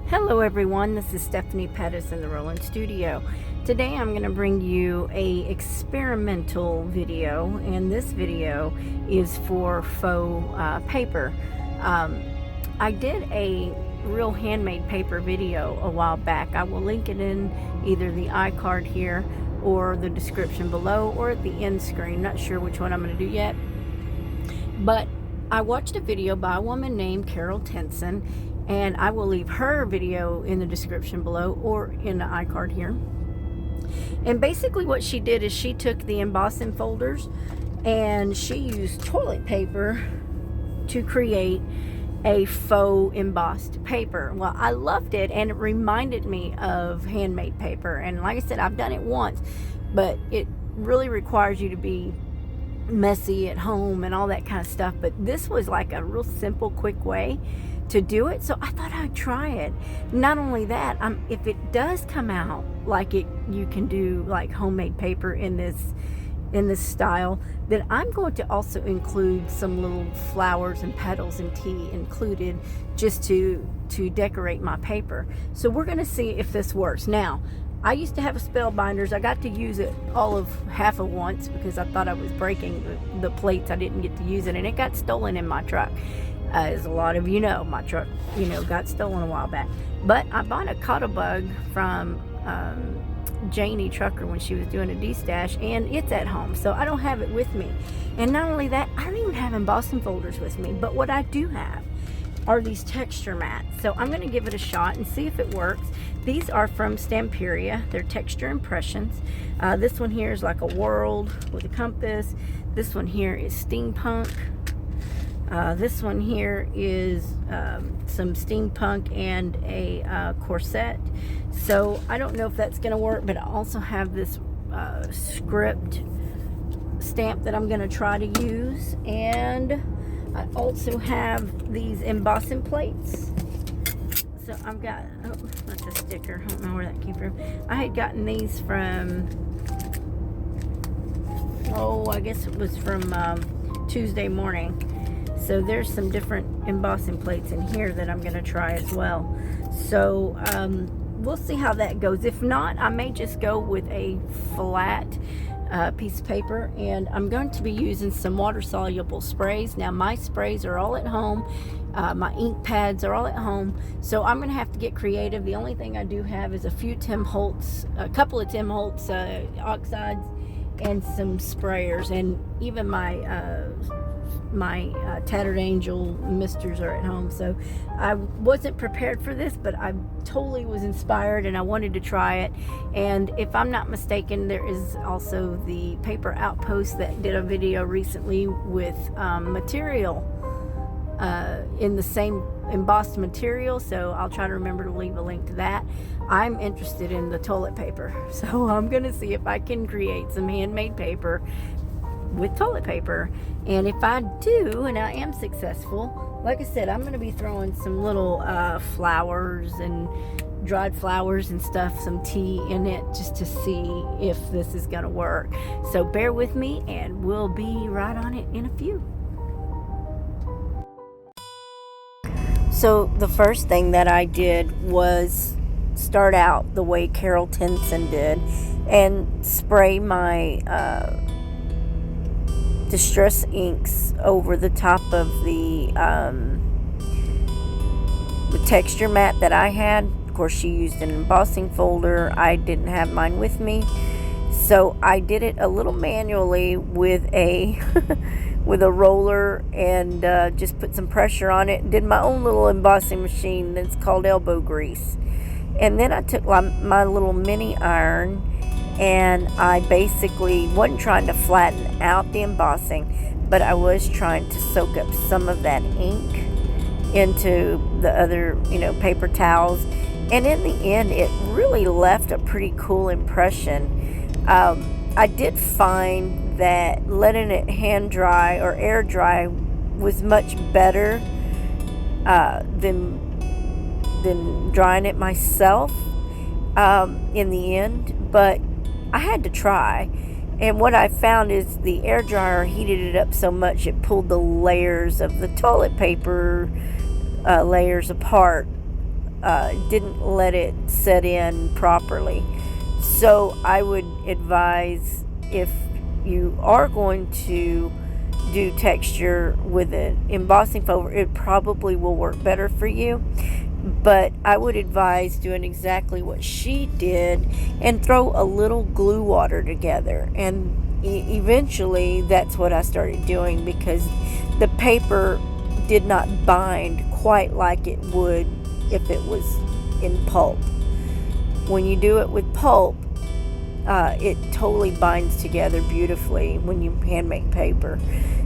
Hello everyone, this is Stephanie Pettis in the Roland Studio. Today I'm going to bring you a experimental video, and this video is for faux paper. I did a real handmade paper video a while back. I will link it in either the iCard here or the description below or at the end screen. Not sure which one I'm going to do yet. But I watched a video by a woman named Carol Tinson, and I will leave her video in the description below or in the iCard here. And basically what she did is she took the embossing folders and she used toilet paper to create a faux embossed paper. Well, I loved it, and it reminded me of handmade paper. And like I said, I've done it once, but it really requires you to be messy at home and all that kind of stuff. But this was like a real simple, quick way to do it, so I thought I'd try it. Not only that, if it does come out like you can do like homemade paper in this style, then I'm going to also include some little flowers and petals and tea included, just to decorate my paper. So we're going to see if this works. Now, I used to have a spellbinders. I got to use it all of half of once because I thought I was breaking the plates. I didn't get to use it, and it got stolen in my truck. As a lot of you know, my truck, got stolen a while back. But I bought a Cuttle Bug from Janie Trucker when she was doing a D-stash, and it's at home, so I don't have it with me. And not only that, I don't even have embossing folders with me. But what I do have are these texture mats. So I'm going to give it a shot and see if it works. These are from Stamperia. They're texture impressions. This one here is like a world with a compass. This one here is steampunk. This one here is some steampunk and a corset. So I don't know if that's going to work, but I also have this script stamp that I'm going to try to use. And I also have these embossing plates. So I've got, oh, that's a sticker. I don't know where that came from. I had gotten these from, I guess it was from Tuesday morning. So there's some different embossing plates in here that I'm going to try as well. So we'll see how that goes. If not, I may just go with a flat piece of paper, and I'm going to be using some water-soluble sprays. Now, my sprays are all at home. My ink pads are all at home, so I'm going to have to get creative. The only thing I do have is a couple of Tim Holtz oxides and some sprayers, and even my Tattered Angel misters are at home. So I wasn't prepared for this, but I totally was inspired and I wanted to try it. And if I'm not mistaken, there is also the Paper Outpost that did a video recently with material in the same embossed material, so I'll try to remember to leave a link to that. I'm interested in the toilet paper, so I'm gonna see if I can create some handmade paper with toilet paper. And if I do, and I am successful, like I said, I'm going to be throwing some little flowers and dried flowers and stuff, some tea in it, just to see if this is going to work. So bear with me, and we'll be right on it in a few. So the first thing that I did was start out the way Carol Tinson did and spray my distress inks over the top of the texture mat that I had. Of course, she used an embossing folder. I didn't have mine with me, so I did it a little manually with a with a roller, and just put some pressure on it. Did my own little embossing machine that's called elbow grease. And then I took my little mini iron, and I basically wasn't trying to flatten out the embossing, but I was trying to soak up some of that ink into the other, paper towels. And in the end, it really left a pretty cool impression. I did find that letting it hand dry or air dry was much better than drying it myself in the end, but I had to try. And what I found is the air dryer heated it up so much it pulled the layers of the toilet paper layers apart didn't let it set in properly. So I would advise, if you are going to do texture with an embossing foam, it probably will work better for you. But I would advise doing exactly what she did and throw a little glue water together. And eventually that's what I started doing, because the paper did not bind quite like it would if it was in pulp. When you do it with pulp, it totally binds together beautifully when you hand make paper.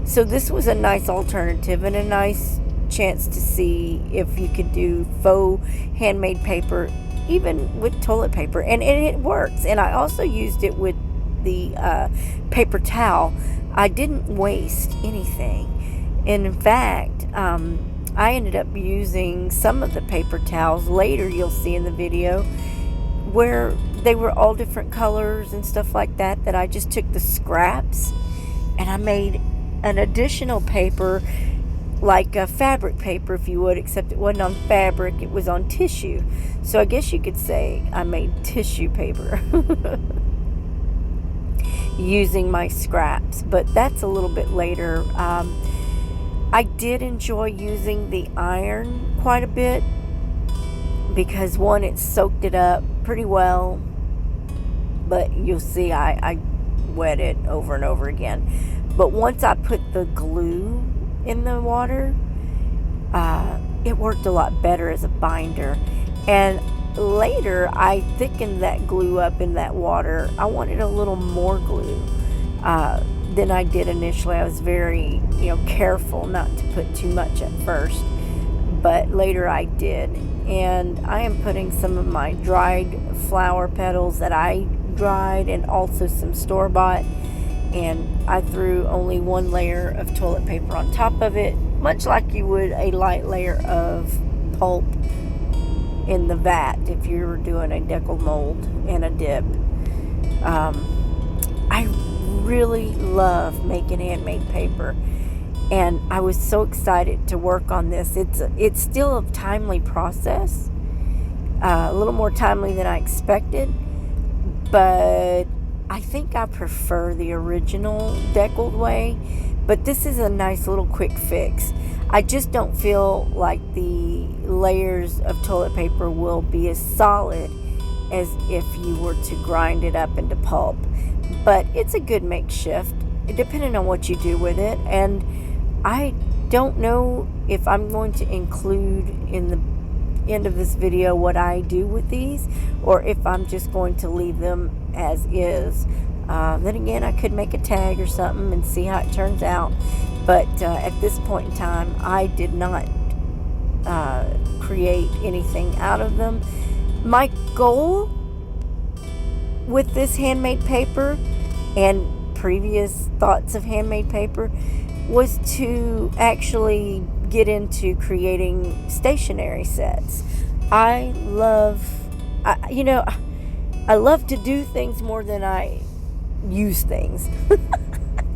So this was a nice alternative and a nice chance to see if you could do faux handmade paper even with toilet paper, and it works. And I also used it with the paper towel. I didn't waste anything, and in fact I ended up using some of the paper towels later, you'll see in the video, where they were all different colors and stuff like that, that I just took the scraps and I made an additional paper, like a fabric paper, if you would, except it wasn't on fabric, it was on tissue. So I guess you could say I made tissue paper using my scraps, but that's a little bit later. I did enjoy using the iron quite a bit, because one, it soaked it up pretty well, but you'll see I wet it over and over again. But once I put the glue in the water, it worked a lot better as a binder. And later I thickened that glue up in that water. I wanted a little more glue than I did initially. I was very careful not to put too much at first, but later I did. And I am putting some of my dried flower petals that I dried, and also some store-bought, and I threw only one layer of toilet paper on top of it, much like you would a light layer of pulp in the vat if you were doing a decal mold and a dip. I really love making handmade paper, and I was so excited to work on this. It's still a timely process, a little more timely than I expected, but I think I prefer the original deckled way. But this is a nice little quick fix. I just don't feel like the layers of toilet paper will be as solid as if you were to grind it up into pulp. But it's a good makeshift, depending on what you do with it. And I don't know if I'm going to include in the end of this video what I do with these, or if I'm just going to leave them as is. Then again, I could make a tag or something and see how it turns out. But at this point in time, I did not create anything out of them. My goal with this handmade paper and previous thoughts of handmade paper was to actually get into creating stationery sets. I love to do things more than I use things. If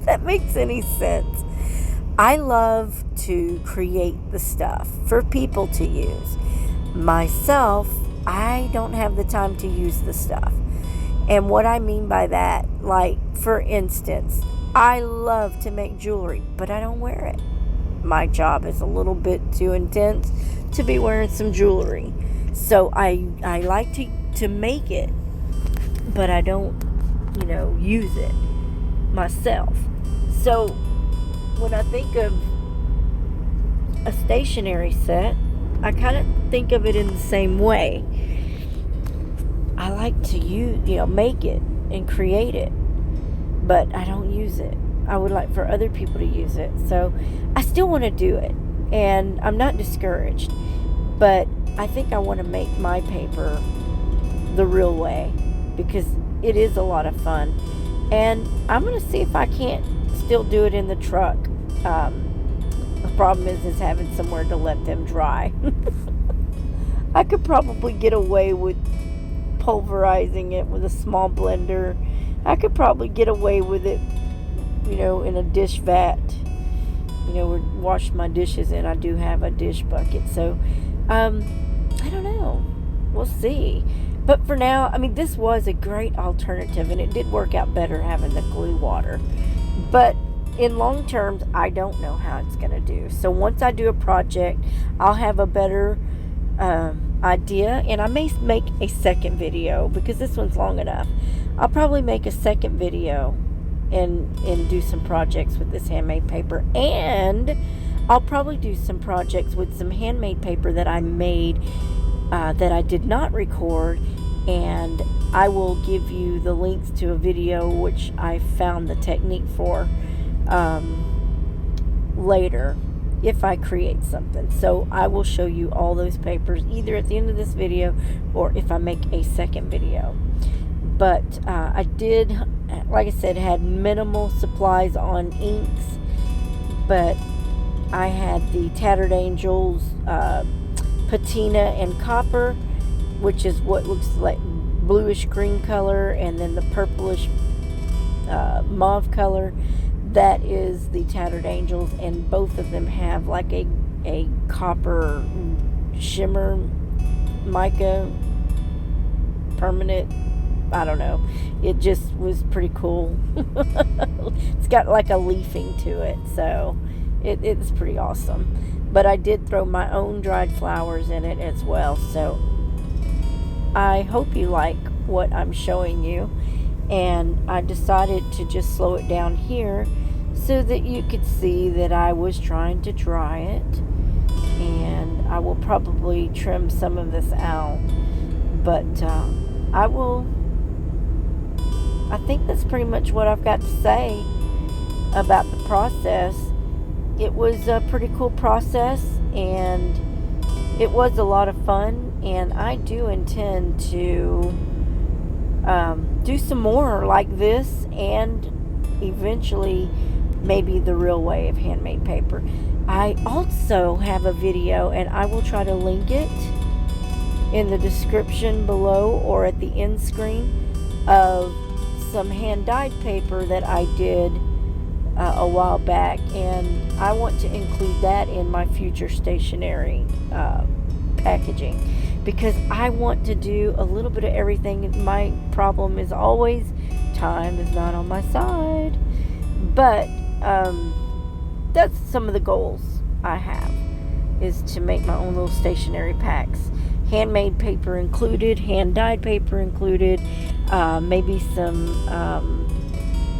that makes any sense. I love to create the stuff for people to use. Myself, I don't have the time to use the stuff. And what I mean by that, like, for instance, I love to make jewelry, but I don't wear it. My job is a little bit too intense to be wearing some jewelry. So I like to make it, but I don't, use it myself. So when I think of a stationery set, I kind of think of it in the same way. I like to make it and create it, but I don't use it. I would like for other people to use it. So I still want to do it, and I'm not discouraged, but I think I want to make my paper the real way, because it is a lot of fun. And I'm going to see if I can't still do it in the truck. The problem is having somewhere to let them dry. I could probably get away with pulverizing it with a small blender. I could probably get away with it, in a dish vat, wash my dishes in. I do have a dish bucket. So, I don't know. we'll see. But for now, I mean, this was a great alternative, and it did work out better having the glue water. But in long terms, I don't know how it's going to do. So once I do a project, I'll have a better idea, and I may make a second video because this one's long enough. I'll probably make a second video and do some projects with this handmade paper, and I'll probably do some projects with some handmade paper that I made that I did not record, and I will give you the links to a video which I found the technique for later if I create something. So I will show you all those papers either at the end of this video or if I make a second video. But I did, like I said, had minimal supplies on inks, but I had the Tattered Angels patina and copper, which is what looks like bluish green color, and then the purplish mauve color, that is the Tattered Angels, and both of them have like a copper shimmer mica permanent, I don't know, it just was pretty cool. It's got like a leafing to it, so it's pretty awesome. But I did throw my own dried flowers in it as well, so I hope you like what I'm showing you. And I decided to just slow it down here so that you could see that I was trying to dry it, and I will probably trim some of this out, but I think that's pretty much what I've got to say about the process. It was a pretty cool process, and it was a lot of fun, and I do intend to do some more like this, and eventually maybe the real way of handmade paper. I also have a video, and I will try to link it in the description below or at the end screen, of some hand-dyed paper that I did a while back, and I want to include that in my future stationery packaging, because I want to do a little bit of everything. My problem is always time is not on my side, but that's some of the goals I have, is to make my own little stationery packs, handmade paper included, hand-dyed paper included, maybe some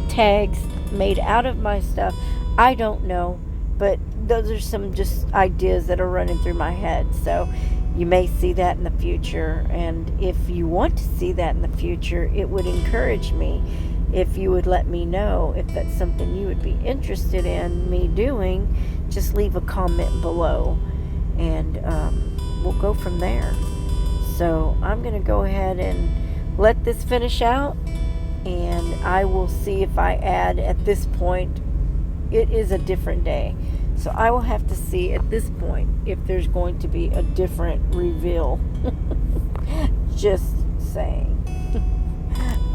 tags made out of my stuff. I don't know, but those are some just ideas that are running through my head, so you may see that in the future. And if you want to see that in the future, it would encourage me if you would let me know if that's something you would be interested in me doing. Just leave a comment below, and we'll go from there. So I'm going to go ahead and let this finish out, and I will see if I add at this point. It is a different day, so I will have to see at this point if there's going to be a different reveal. Just saying.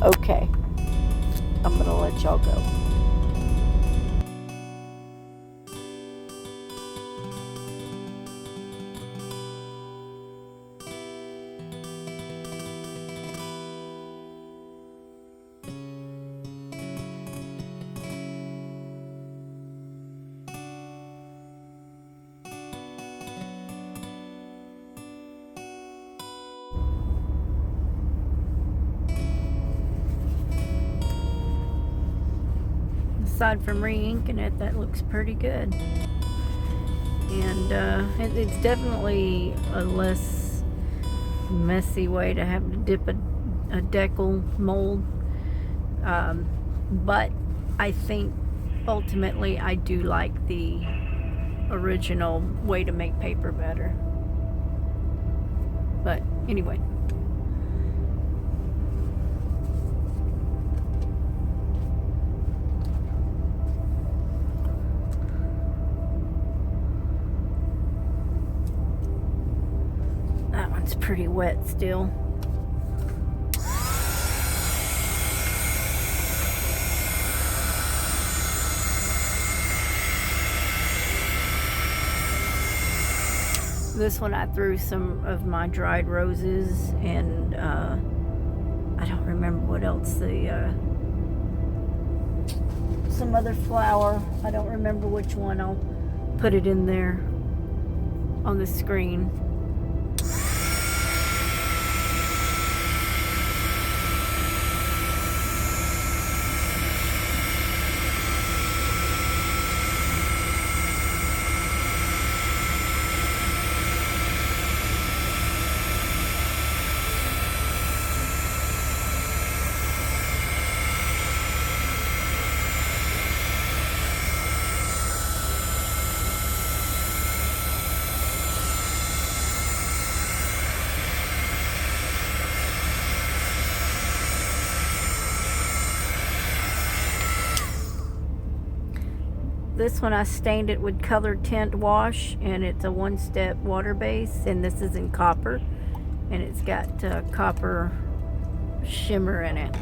Okay, I'm gonna let y'all go. Aside from re-inking it, that looks pretty good, and it's definitely a less messy way to have to dip a decal mold, but I think ultimately I do like the original way to make paper better. But anyway, it's pretty wet still. This one I threw some of my dried roses and I don't remember what else, some other flower. I don't remember which one. I'll put it in there on the screen. This one I stained it with color tint wash, and it's a one-step water base, and this is in copper, and it's got copper shimmer in it.